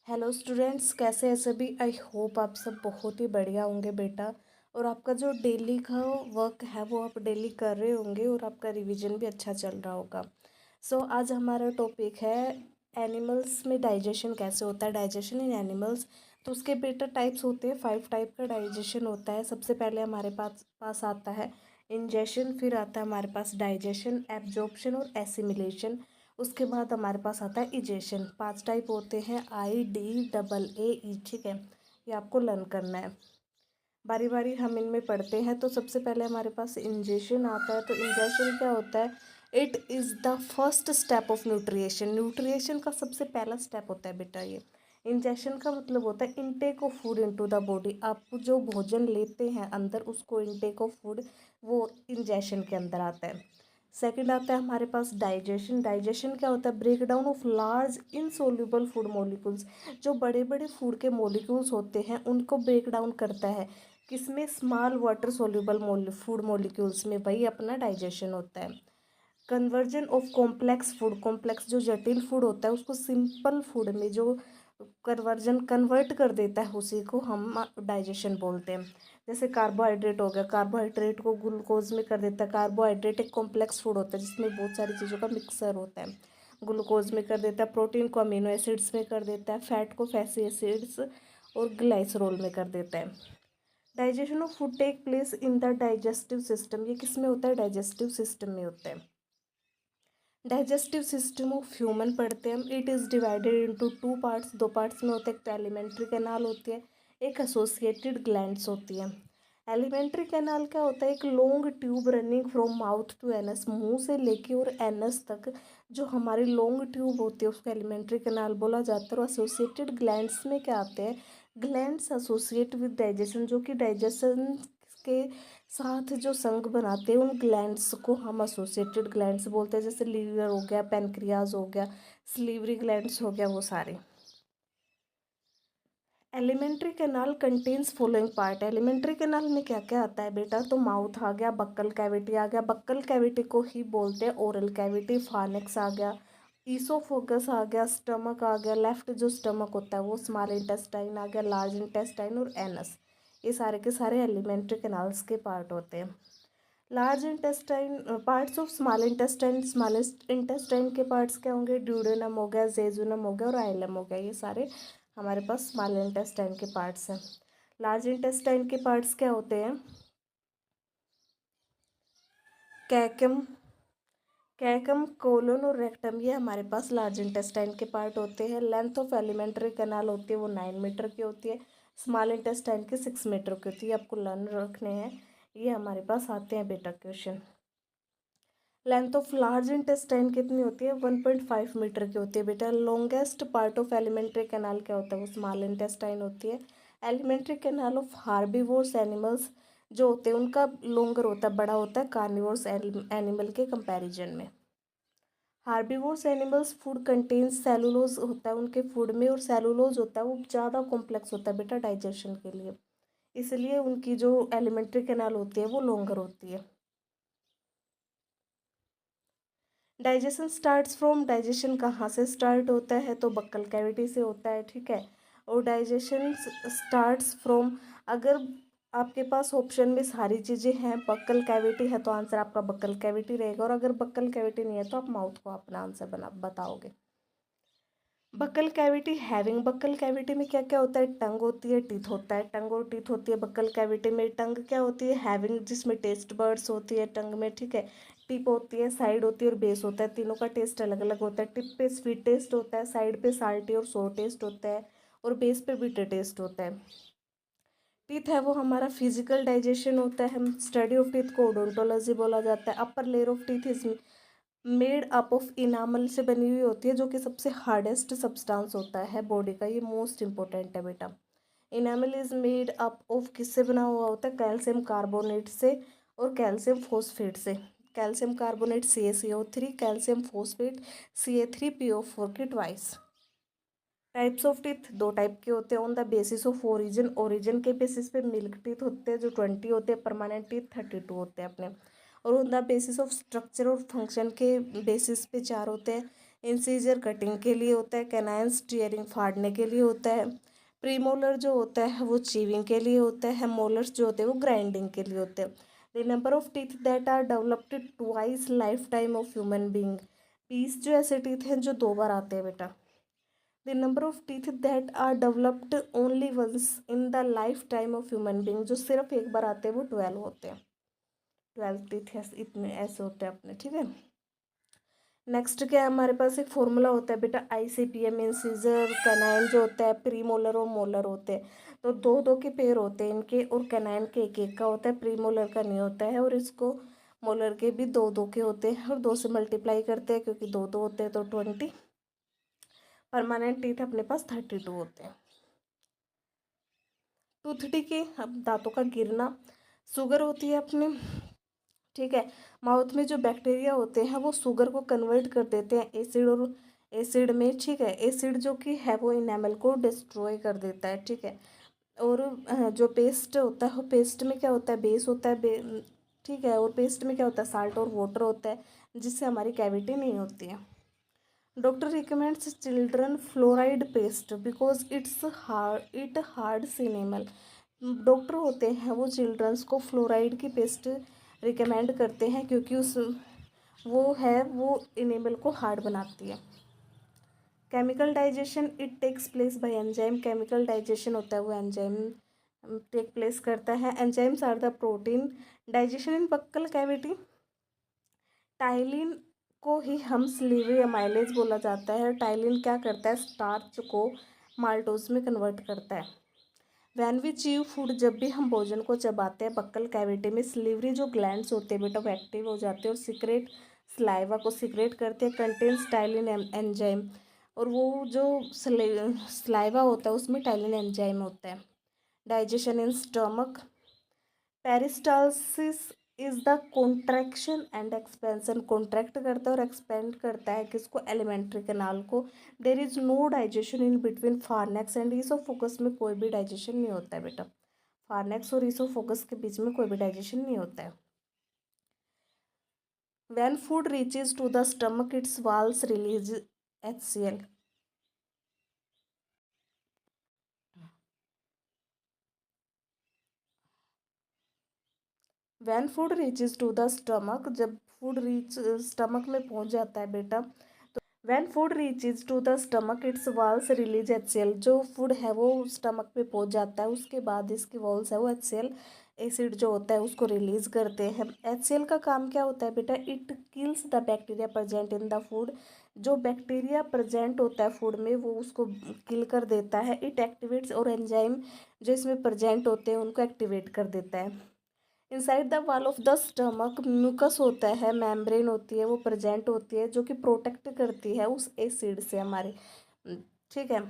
Hello students, कैसे हैं सभी। आई होप आप सब बहुत ही बढ़िया होंगे बेटा। और आपका जो डेली का वर्क है वो आप डेली कर रहे होंगे और आपका रिवीजन भी अच्छा चल रहा होगा। आज हमारा टॉपिक है एनिमल्स में डाइजेशन कैसे होता है, डाइजेशन इन एनिमल्स। तो उसके बेटा टाइप्स होते हैं, 5 टाइप का डाइजेशन होता है। सबसे पहले हमारे पास पास आता है इंजेशन, फिर आता है हमारे पास डाइजेशन, एब्जॉर्प्शन और एसिमिलेशन। उसके बाद हमारे पास आता है इजेशन। 5 टाइप होते हैं, IDEE, ठीक है। ये आपको लर्न करना है, बारी बारी हम इनमें पढ़ते हैं। तो सबसे पहले हमारे पास इंजेशन आता है। तो इंजेशन क्या होता है? It is the first step of nutrition. Nutrition का सबसे पहला स्टेप होता है बेटा ये। इंजेशन का मतलब होता है intake of food into the body. आप जो भोजन लेते हैं अंदर, उसको इनटेक ऑफ फूड, वो इंजेशन के अंदर आता है। सेकंड आता है हमारे पास डाइजेशन। डाइजेशन क्या होता है? Break down of large insoluble food molecules. जो बड़े बड़े फूड के मॉलिक्यूल्स होते हैं उनको ब्रेक डाउन करता है किसमें? Small water soluble food molecules में। वही अपना डाइजेशन होता है। Conversion of complex food. Complex जो जटिल फूड होता है उसको सिंपल फूड में जो कन्वर्ट कर देता है उसी को हम डाइजेशन बोलते हैं। जैसे कार्बोहाइड्रेट हो गया, कार्बोहाइड्रेट को ग्लूकोज में कर देता है। कार्बोहाइड्रेट एक कॉम्प्लेक्स फूड होता है जिसमें बहुत सारी चीज़ों का मिक्सर होता है। ग्लूकोज में कर देता है, प्रोटीन को अमीनो एसिड्स में कर देता है, फैट को फैटी एसिड्स और ग्लाइसरोल में कर देता है। Digestion of food take place in the digestive system. ये किस में होता है? डाइजेस्टिव सिस्टम में होता है। डाइजेस्टिव सिस्टम ऑफ ह्यूमन पढ़ते हैं हम। It is divided into 2 parts. 2 parts में होते हैं, एक तो एलिमेंट्री कैनाल होती है, एक एसोसिएटेड ग्लैंड्स होती है। एलिमेंट्री कैनाल क्या होता है? एक long tube running from mouth to anus, मुंह से लेके और एनस तक जो हमारी लॉन्ग ट्यूब होती है उसको एलिमेंट्री कैनाल बोला जाता है। और एसोसिएटेड ग्लैंड्स में क्या आते हैं? ग्लैंड्स एसोसिएट विद डाइजेशन, जो कि डाइजेशन के साथ जो संघ बनाते हैं उन ग्लैंड्स को हम एसोसिएटेड ग्लैंड्स बोलते हैं। जैसे लीवर हो गया, पेनक्रियाज हो गया, स्लीवरी ग्लैंड्स हो गया, वो सारे। Alimentary canal contains following part. Alimentary canal में क्या क्या आता है बेटा? तो माउथ आ गया, बक्कल कैविटी आ गया, बक्कल कैविटी को ही बोलते हैं ओरल कैविटी, फार्नेक्स आ गया, ईसोफोगस आ गया, स्टमक आ गया, लेफ्ट जो स्टमक होता है वो, स्मॉल इंटेस्टाइन आ गया, लार्ज इंटेस्टाइन और एनस। ये सारे के सारे एलिमेंट्री कैनाल्स के पार्ट होते हैं। Large intestine parts of small intestine. Smallest intestine के पार्ट्स क्या होंगे? ड्यूडेनम हो गया, जेजुनम हो गया और आइलम हो गया। ये सारे हमारे पास स्मॉल इंटेस्टाइन के पार्ट्स हैं। लार्ज इंटेस्टाइन के पार्ट्स क्या होते हैं? कैकम, कैकम, कोलन और रेक्टम, ये हमारे पास लार्ज इंटेस्टाइन के पार्ट होते हैं। लेंथ ऑफ एलिमेंट्री कैनाल होती है वो 9 मीटर की होती है। स्मॉल इंटेस्टाइन की 6 मीटर की होती है। आपको लर्न रखने हैं, ये हमारे पास आते हैं बेटा question. Length of large intestine कितनी होती है? 1.5 मीटर की होती है बेटा। Longest part of alimentary canal क्या होता है? वो स्मॉल इंटेस्टाइन होती है। Alimentary canal of herbivores animals जो होते हैं उनका लॉन्गर होता है, बड़ा होता है कार्निवोर्स एनिमल के कंपैरिजन में। Herbivores animals food contains cellulose होता है उनके फूड में, और सेलुलोज होता है वो ज़्यादा कॉम्प्लेक्स होता है बेटा डाइजेशन के लिए, इसलिए उनकी जो एलिमेंट्री कैनाल होती है वो लॉन्गर होती है। डाइजेशन स्टार्ट्स फ्रॉम, डाइजेशन कहाँ से स्टार्ट होता है? तो बक्कल कैविटी से होता है, ठीक है। और डाइजेशन स्टार्ट्स फ्रॉम, अगर आपके पास ऑप्शन में सारी चीज़ें हैं, बक्कल कैविटी है तो आंसर आपका बक्कल कैविटी रहेगा, और अगर बक्कल कैविटी नहीं है तो आप माउथ को अपना आंसर बताओगे। Buccal cavity having, buccal cavity में क्या क्या होता है? टंग होती है, टीथ होता है। टंग और टीथ होती है बक्कल कैविटी में। टंग क्या होती है? हैविंग, जिसमें टेस्ट बर्ड्स होती है टंग में, ठीक है। टिप होती है, साइड होती है और बेस होता है। तीनों का टेस्ट अलग अलग होता है। टिप पे स्वीट टेस्ट होता है, साइड पे साल्टी और सोर टेस्ट होता है, और बेस पे बिटर टेस्ट होता है। टीथ है वो हमारा फिजिकल डाइजेशन होता है। हम स्टडी ऑफ टीथ को ओडोंटोलॉजी बोला जाता है। Upper layer of teeth is made up of enamel से बनी हुई होती है, जो कि सबसे हार्डेस्ट सब्सटेंस होता है बॉडी का। ये मोस्ट इंपॉर्टेंट है बेटा। Enamel is made up of किससे बना हुआ होता है? कैल्शियम कार्बोनेट से और कैल्शियम फॉस्फेट से। Calcium carbonate CaCO3, calcium phosphate Ca3PO4 की twice. Types of teeth 2 type के होते हैं। On the basis of origin, origin के बेसिस पे मिल्क टीथ होते हैं जो 20 होते हैं। परमानेंट टीथ 32 होते हैं अपने। और on the basis of structure और फंक्शन के बेसिस पे 4 होते हैं। इंसीजर कटिंग के लिए होता है, कैनाइन्स टीयरिंग फाड़ने के लिए होता है, प्रीमोलर जो होता है वो चीविंग के लिए होता है, मोलर्स जो होते हैं वो ग्राइंडिंग के लिए होते हैं। The number of teeth that are developed twice lifetime of human being, 20 जो ऐसे टीथ हैं जो 2 बार आते हैं बेटा। The number of teeth that are developed only once in the lifetime of human being, जो सिर्फ एक बार आते हैं वो 12 होते हैं। 12 टीथ इतने ऐसे होते हैं अपने, ठीक है। नेक्स्ट क्या है हमारे पास, एक फॉर्मूला होता है बेटा, ICPM, इंसीजर कैनाइन जो होता है, प्रीमोलर और मोलर होते हैं। तो 2-2 के पेयर होते हैं इनके, और कैनाइन के 1-1 का होता है, प्रीमोलर का नहीं होता है। और इसको मोलर के भी 2-2 के होते हैं, और 2 से मल्टीप्लाई करते हैं क्योंकि 2-2 होते हैं तो 20। परमानेंट टीथ अपने पास 32 होते हैं। टूथ के अब दांतों का गिरना, शुगर होती है अपने, ठीक है। माउथ में जो बैक्टीरिया होते हैं वो शुगर को कन्वर्ट कर देते हैं एसिड और एसिड में, ठीक है। एसिड जो कि है वो इनेमल को डिस्ट्रॉय कर देता है, ठीक है। और जो पेस्ट होता है, पेस्ट में क्या होता है, बेस होता है, ठीक है। और पेस्ट में क्या होता है, साल्ट और वाटर होता है, जिससे हमारी कैविटी नहीं होती है। Doctor recommends children fluoride paste because it hards enamel. Doctor होते हैं वो चिल्ड्रंस को फ्लोराइड की पेस्ट रिकमेंड करते हैं क्योंकि वो इनेमल को हार्ड बनाती है। Chemical digestion it takes place by enzyme, chemical digestion होता है वो एंजाइम टेक प्लेस करता है। Enzymes are the protein digestion in buccal cavity. Ptyalin को ही हम स्लीवरी अमाइलेज बोला जाता है। टाइलिन क्या करता है, स्टार्च को माल्टोज में कन्वर्ट करता है। वैन वी च्यू फूड, जब भी हम भोजन को चबाते हैं बक्कल कैविटी में स्लीवरी जो ग्लैंड्स होते हैं बेटा वो एक्टिव हो जाते हैं और सिक्रेट स्लाइवा को सिक्रेट करते हैं, कंटेन्स टाइलिन एंजाइम। और वो जो स्लाइवा होता है उसमें टाइलिन एंजाइम होता है। Digestion in stomach, peristalsis is the contraction and expansion, contract करता है और एक्सपेंड करता है किसको, एलिमेंट्री कैनाल को। There is no digestion in between pharynx and oesophagus, में कोई भी डाइजेशन नहीं होता है बेटा। फारनेक्स और ईसोफोकस के बीच में कोई भी डाइजेशन नहीं होता है। When food reaches to the stomach its walls release HCl। When food reaches to the stomach, जब फूड रीच स्टमक में पहुंच जाता है बेटा, when food reaches to the stomach its walls release HCl, जो फूड है वो स्टमक पे पहुंच जाता है उसके बाद इसकी वॉल्स है वो HCl एसिड जो होता है उसको रिलीज करते हैं। HCl का काम क्या होता है बेटा, it kills the bacteria present in the food, जो बैक्टीरिया प्रेजेंट होता है फूड में वो उसको किल कर देता है। इट एक्टिवेट्स, और एंजाइम जो इसमें प्रेजेंट होते हैं उनको एक्टिवेट कर देता है। Inside the wall of the stomach mucus होता है, मेम्ब्रेन होती है वो प्रेजेंट होती है जो कि प्रोटेक्ट करती है उस एसिड से हमारे, ठीक है।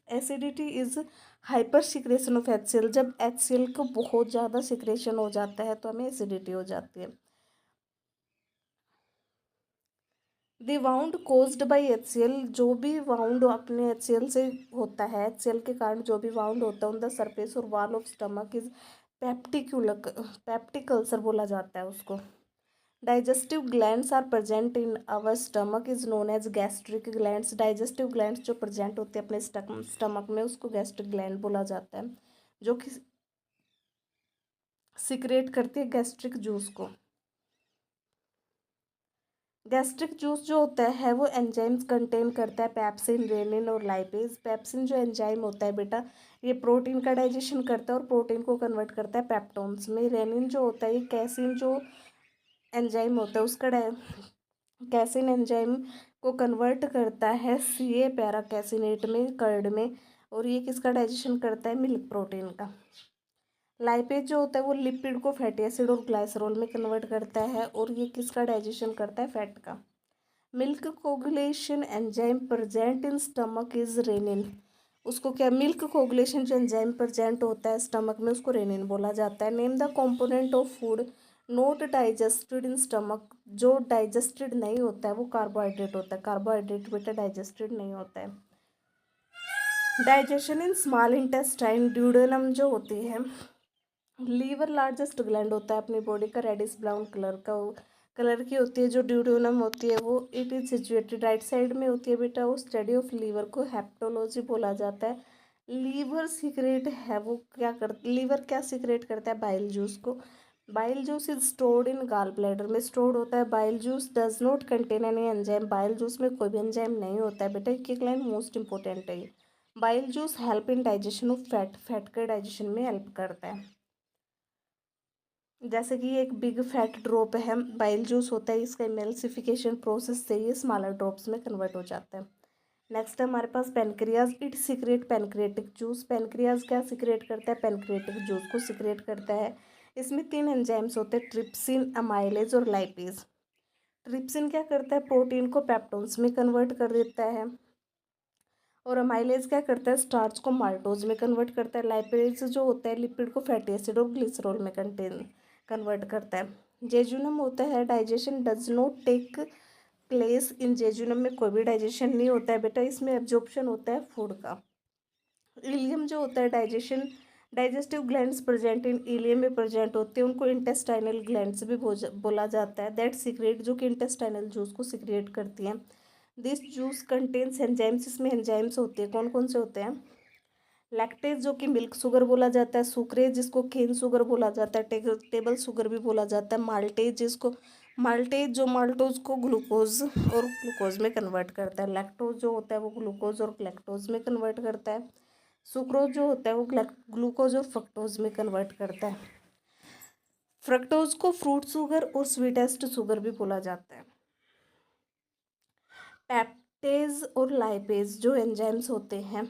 Acidity is hyper secretion of HCl, जब HCl को बहुत ज़्यादा सिक्रेशन हो जाता है तो हमें एसिडिटी हो जाती है। The wound caused by HCl, जो भी वाउंड अपने HCl से होता है, HCl के कारण जो भी वाउंड होता है ऑन द सरफेस और wall of stomach is peptic ulcer बोला जाता है उसको। Digestive glands are present in our stomach is known as gastric glands, digestive glands जो प्रेजेंट होते हैं अपने स्टमक में उसको गैस्ट्रिक ग्लैंड बोला जाता है, जो कि सिक्रेट करती है गैस्ट्रिक जूस को। गैस्ट्रिक जूस जो होता है वो एंजाइम्स कंटेन करता है, पेप्सिन, रेनिन और लाइपेज। पेप्सिन जो एंजाइम होता है बेटा ये प्रोटीन का डाइजेशन करता है और प्रोटीन को कन्वर्ट करता है पेप्टोन्स में। रेनिन जो होता है ये कैसिन जो एंजाइम होता है उसका कैसिन एंजाइम को कन्वर्ट करता है CA पैरा कैसिनेट में, कर्ड में। और ये किसका डाइजेशन करता है, मिल्क प्रोटीन का। लाइपेज जो होता है वो लिपिड को फैटी एसिड और ग्लाइसरोल में कन्वर्ट करता है और ये किसका डाइजेशन करता है, फैट का। Milk coagulation enzyme present in stomach is rennin, उसको क्या, मिल्क कोगुलेशन जो एंजाइम प्रेजेंट होता है स्टमक में उसको रेनिन बोला जाता है। Name the component of food not digested in stomach, जो डाइजेस्टेड नहीं होता है वो कार्बोहाइड्रेट होता है, कार्बोहाइड्रेट बेटा डाइजेस्टेड नहीं होता है। Digestion in small intestine, duodenum जो होती है, लीवर लार्जेस्ट ग्लैंड होता है अपनी बॉडी का, रेडिश ब्राउन कलर का कलर की होती है। जो ड्यूडेनम होती है वो it is situated right side में होती है बेटा। वो स्टडी ऑफ लीवर को हेप्टोलॉजी बोला जाता है। लीवर सीक्रेट है वो क्या कर लीवर क्या सीक्रेट करता है? बाइल जूस को। Bile juice is stored in gall bladder में स्टोर्ड होता है। Bile juice does not contain any enzyme. Bile juice में कोई भी एंजाइम नहीं होता है बेटा। एक लाइन मोस्ट इंपॉर्टेंट है ये। Bile juice help in digestion of fat. Fat के डाइजेशन में हेल्प करता है। जैसे कि एक बिग फैट ड्रॉप है बाइल जूस होता है, इसका इमल्सिफिकेशन प्रोसेस से ये स्मॉलर ड्रॉप्स में कन्वर्ट हो जाता है। नेक्स्ट है हमारे पास pancreas. It secrete pancreatic juice. Pancreas क्या सीक्रेट करता है? पेनक्रियाटिक जूस को सीक्रेट करता है। इसमें 3 एंजाइम्स होते हैं, ट्रिप्सिन, अमाइलेज और लाइपेज। ट्रिप्सिन क्या करता है? प्रोटीन को पेप्टोन्स में कन्वर्ट कर देता है। और अमाइलेज क्या करता है? स्टार्च को माल्टोज में कन्वर्ट करता है। लाइपेज जो होता है लिपिड को फैटी एसिड और ग्लिसरॉल में कन्वर्ट करता है। जेजुनम होता है digestion does not take place in jejunum में कोई भी डाइजेशन नहीं होता है बेटा। इसमें एब्जॉर्प्शन होता है फूड का। इलियम जो होता है digestive glands present in ileum में प्रेजेंट होते हैं, उनको इंटेस्टाइनल ग्लैंड्स भी बोला जाता है। दैट सीक्रेट जो कि इंटेस्टाइनल जूस को सीक्रेट करती हैं। This juice contains enzymes. इसमें एंजाइम्स होते हैं, कौन कौन से होते हैं? लैक्टेज जो कि मिल्क शुगर बोला जाता है। सुक्रेज जिसको केन शुगर बोला जाता है। टेबल शुगर भी बोला जाता है। माल्टेज जो माल्टोज को ग्लूकोज और ग्लूकोज में कन्वर्ट करता है। लैक्टोज जो होता है वो ग्लूकोज और लैक्टोज में कन्वर्ट करता है। सुक्रोज जो होता है वो ग्लूकोज और फ्रक्टोज में कन्वर्ट करता है। फ्रक्टोज को फ्रूट शुगर और स्वीटेस्ट शुगर भी बोला जाता है। पेप्टेज और लाइपेज जो एंजाइम्स होते हैं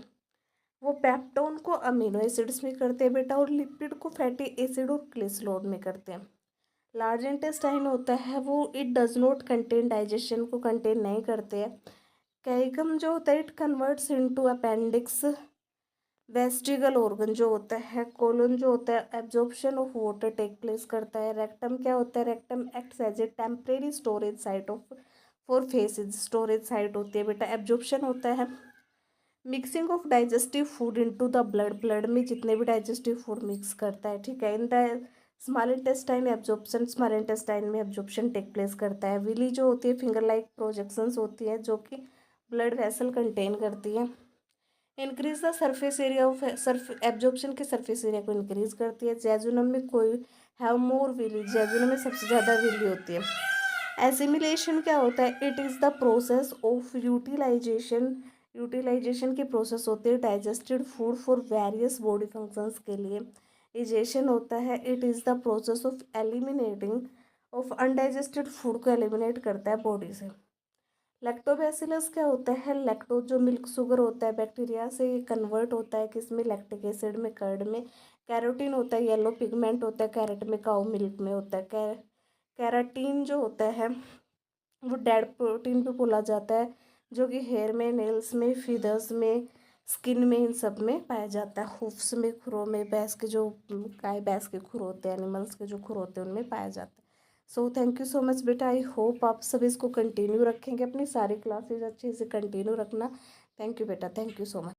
वो पेप्टोन को अमीनो एसिड्स में करते हैं बेटा, और लिपिड को फैटी एसिड और ग्लिसरॉल में करते हैं। लार्ज इंटेस्टाइन होता है वो it does not contain digestion को कंटेन नहीं करते हैं। कैइकम जो होता है it converts into appendix. Vestigial organ जो होता है, कोलन जो होता है absorption of water take place करता है। रेक्टम क्या होता है? Rectum acts as a temporary storage site of for faeces. Storage site होती है बेटा। एब्जॉर्प्शन होता है mixing of digestive food into the blood. Blood में जितने भी डाइजेस्टिव फूड मिक्स करता है, ठीक है। In the small intestine absorption, small intestine में एब्जॉर्प्शन टेक प्लेस करता है। विली जो होती है फिंगर लाइक प्रोजेक्शंस होती है जो कि ब्लड वेसल कंटेन करती है। Increase the surface area of absorption के सरफेस एरिया को इंक्रीज करती है। जेजुनम में कोई हैव मोर विली। जेजुनम में सबसे ज़्यादा विली होती है। एसिमिलेशन क्या होता है? It is the process of utilization की प्रोसेस होती है digested food for various body functions के लिए। इजेशन होता है it is the process of eliminating of undigested food को एलिमिनेट करता है बॉडी से। लैक्टोबैसिलस क्या होता है? लैक्टोज जो मिल्क शुगर होता है बैक्टीरिया से ये कन्वर्ट होता है किसमें? लैक्टिक एसिड में, कर्ड में। कैरोटीन होता है येलो पिगमेंट होता है कैरेट में, काऊ मिल्क में होता है। कैराटीन जो होता है वो डेड प्रोटीन पे बोला जाता है जो कि हेयर में, नेल्स में, फीदर्स में, स्किन में, इन सब में पाया जाता है। हुफ्स में, खुरों में, भैंस के जो गाय भैंस के खुर होते हैं, एनिमल्स के जो खुर होते हैं उनमें पाया जाता है। So thank you so much बेटा। आई होप आप सब इसको कंटिन्यू रखेंगे, अपनी सारी क्लासेज अच्छे से कंटिन्यू रखना। थैंक यू बेटा, थैंक यू सो मच।